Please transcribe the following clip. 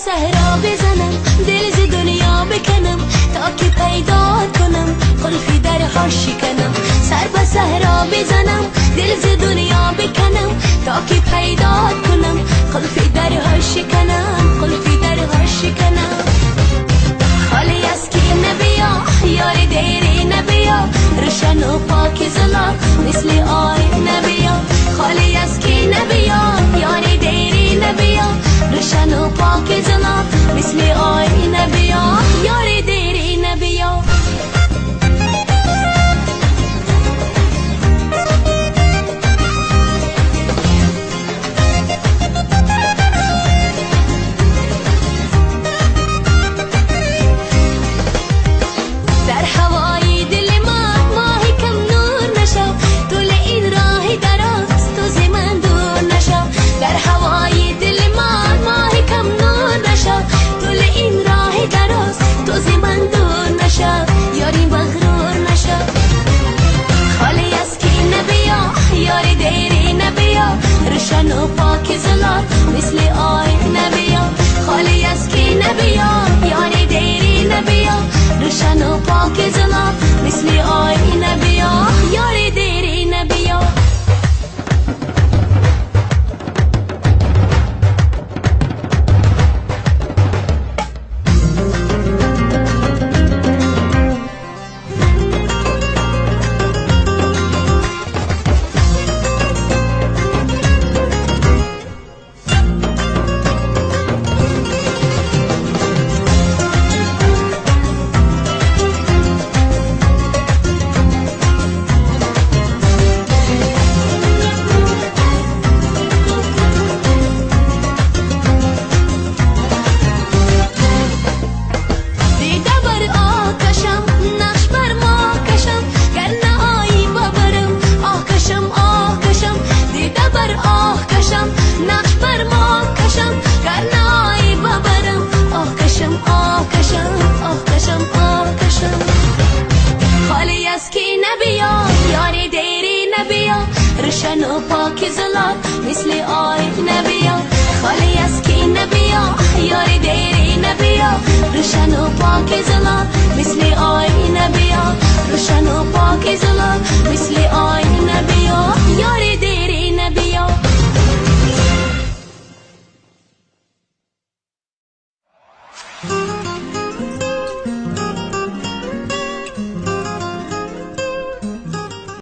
صحرا بزنم دل ز دنیا بکنم تا که پیدا کنم قلفی درها شکنم سر به صحرا بزنم دل ز دنیا بکنم تا که پیدا کنم قلفی درها شکنم قلفی درها شکنم خالی از کی نبیا یار دیری نبیا روشن و پاک زلال مثل آی نبیا خالی از کی نبیا یار دیری نبیا روشن و پاک زلال مثل آی نبیا یار دیری نبیا روشن و پاک زلال مثل آی نبیا خالی از کی نبیا یار دیری نبیا روشن و پاک زلال مثل آی نبیا یار دیری نبیا روشن و پاک زلال مثل آی نبیا خالی از کی نبیا یار دیری نبیا روشن و پاک زلال مثل آی نبیا روشن و پاک زلال مثل آی نبیا یار دیری نبیا